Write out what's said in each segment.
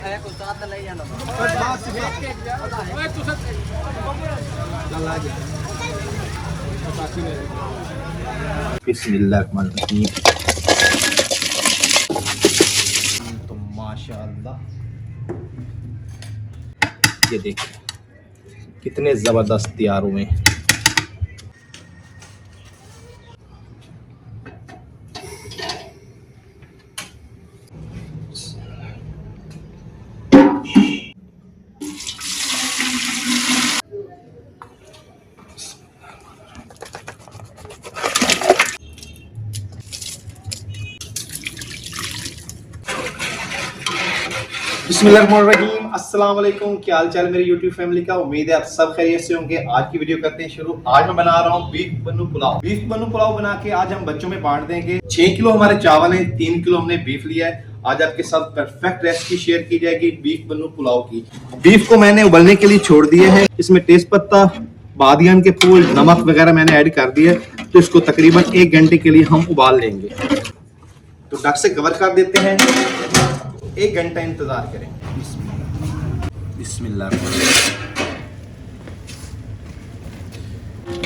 बिस्मिल्लाहिर्रहमानिर्रहीम। तो माशाअल्लाह ये देखिए कितने जबरदस्त तैयार हुए हैं। बिस्मिल्लाहिर्रहमानिर्रहीम। अस्सलाम वालेकुम। क्या हाल चाल मेरी यूट्यूब फैमिली का। उम्मीद है आप सब खैरियत से होंगे। आज की वीडियो करते हैं शुरू। आज मैं बना रहा हूँ बीफ बन्नू पुलाव। बीफ बन्नू पुलाव बना के आज हम बच्चों में बांट देंगे। 6 किलो हमारे चावल हैं, 3 किलो हमने बीफ लिया है। आज आपके साथ परफेक्ट रेसिपी शेयर की जाएगी बीफ बन्नू पुलाव की। बीफ को मैंने उबलने के लिए छोड़ दिए हैं। इसमें तेज पत्ता, बादियान के फूल, नमक वगैरह मैंने ऐड कर दिया। तो इसको तकरीबन 1 घंटे के लिए हम उबाल लेंगे। तो ढक से कवर कर देते हैं, 1 घंटा इंतजार करें। बिस्मिल्लाह।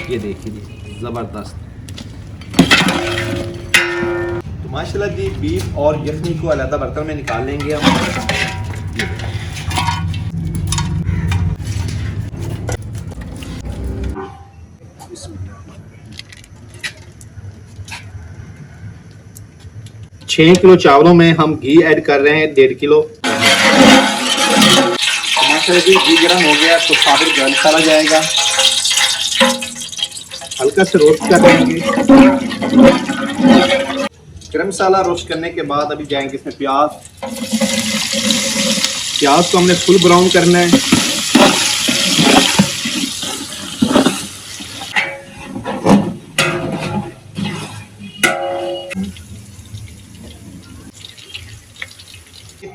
ये देखिए जबरदस्त। तो माशाल्लाह जी बीफ और यखनी को अलग बर्तन में निकाल लेंगे हम। 6 किलो चावलों में हम घी ऐड कर रहे हैं 1.5 किलो। माशाल्लाह जी घी गर्म हो गया तो साबित गरम मसाला जाएगा, हल्का से रोस्ट कर लेंगे। गरम मसाला रोस्ट करने के बाद अभी जाएंगे इसमें प्याज। प्याज को हमने फुल ब्राउन करना है।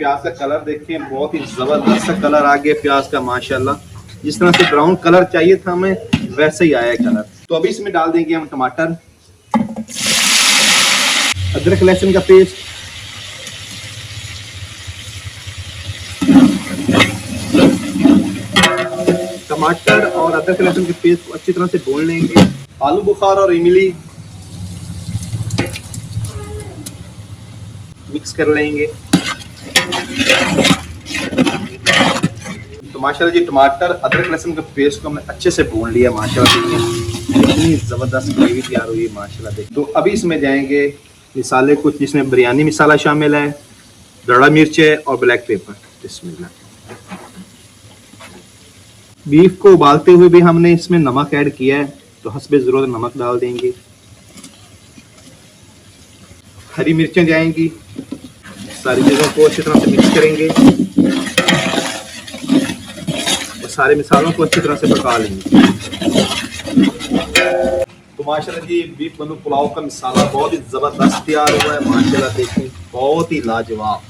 प्याज का कलर देखिए, बहुत ही जबरदस्त सा कलर आ गया प्याज का माशाल्लाह। जिस तरह से ब्राउन कलर चाहिए था हमें वैसे ही आया कलर। तो अभी इसमें डाल देंगे हम टमाटर, अदरक लहसुन का पेस्ट, टमाटर और अदरक लहसुन के पेस्ट को अच्छी तरह से भून लेंगे। आलू बुखार और इमली मिक्स कर लेंगे। तो माशाल्लाह जी टमाटर अदरक लहसुन के पेस्ट को हमने अच्छे से भून लिया माशाल्लाह। इतनी जबरदस्त ग्रेवी तैयार हुई है माशाल्लाह। देख तो अभी इसमें जाएंगे मिसाले कुछ, जिसमें बिरयानी मसाला शामिल है, दड़ा मिर्च है और ब्लैक पेपर। बिस्मिल्लाह। बीफ को उबालते हुए भी हमने इसमें नमक ऐड किया है, तो हस्बे ज़रूरत नमक डाल देंगे। हरी मिर्चें जाएंगी। सारी चीज़ों को अच्छी तरह से मिक्स करेंगे और सारे मसालों को अच्छी तरह से पका लेंगे। तो माशाल्लाह जी बीफ बन्नू पुलाव का मसाला बहुत ही ज़बरदस्त तैयार हुआ है माशाल्लाह। देखें बहुत ही लाजवाब।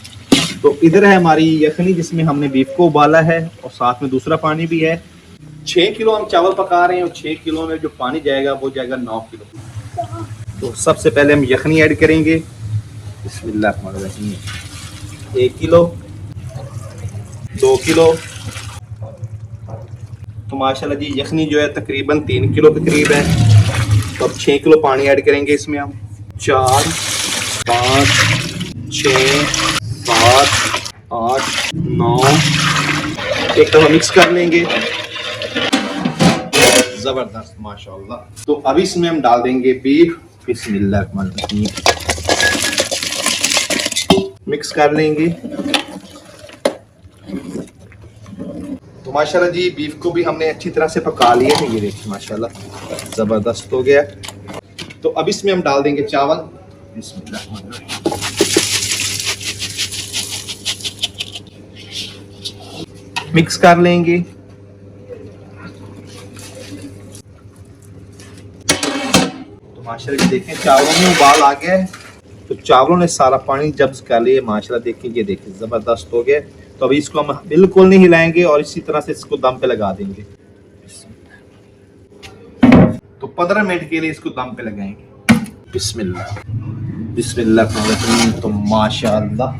तो इधर है हमारी यखनी जिसमें हमने बीफ को उबाला है और साथ में दूसरा पानी भी है। 6 किलो हम चावल पका रहे हैं और 6 किलो में जो पानी जाएगा वो जाएगा 9 किलो। तो सबसे पहले हम यखनी ऐड करेंगे। बिस्मिल्लाहिर्रहमानिर्रहीम। 1 किलो, 2 किलो। तो माशाल्लाह जी यखनी जो है तकरीबन 3 किलो के करीब है। तो अब 6 किलो पानी ऐड करेंगे इसमें हम। 4, 5, 6, 7, 8, 9। एक दफा मिक्स कर लेंगे। जबरदस्त माशाल्लाह। तो अभी इसमें हम डाल देंगे बीफ। बिस्मिल्लाहिर्रहमानिर्रहीम। मिक्स कर लेंगे। तो माशाल्लाह जी बीफ को भी हमने अच्छी तरह से पका लिया है। ये देखिए माशाल्लाह जबरदस्त हो गया। तो अब इसमें हम डाल देंगे चावल। मिक्स कर लेंगे। तो माशाल्लाह देखें चावलों में उबाल आ गया है। तो चावलों ने सारा पानी जब्स कर लिया माशाल्लाह। देखिए ये देखिए जबरदस्त हो गया। तो अभी इसको हम बिल्कुल नहीं हिलाएंगे और इसी तरह से इसको दम पे लगा देंगे। तो 15 मिनट के लिए इसको दम पे लगाएंगे। बिस्मिल्लाह। बिस्मिल्लाह। तो माशाल्लाह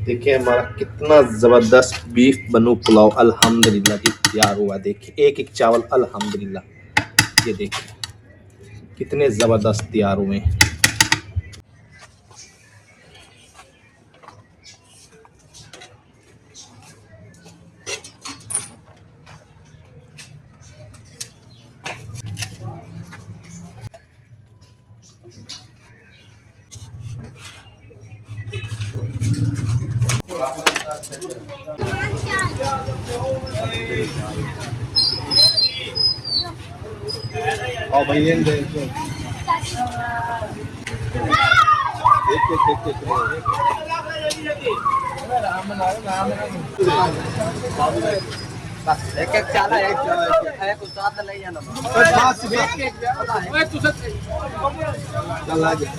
देखिए हमारा कितना ज़बरदस्त बीफ बनू पुलाव अल्हम्दुलिल्लाह जी तैयार हुआ। देखिए एक एक चावल अल्हम्दुलिल्लाह, ये देखिए कितने ज़बरदस्त तैयार हुए हैं। और भैया देखो एक एक चाला एक उस्ताद ले जाना चल आ जा।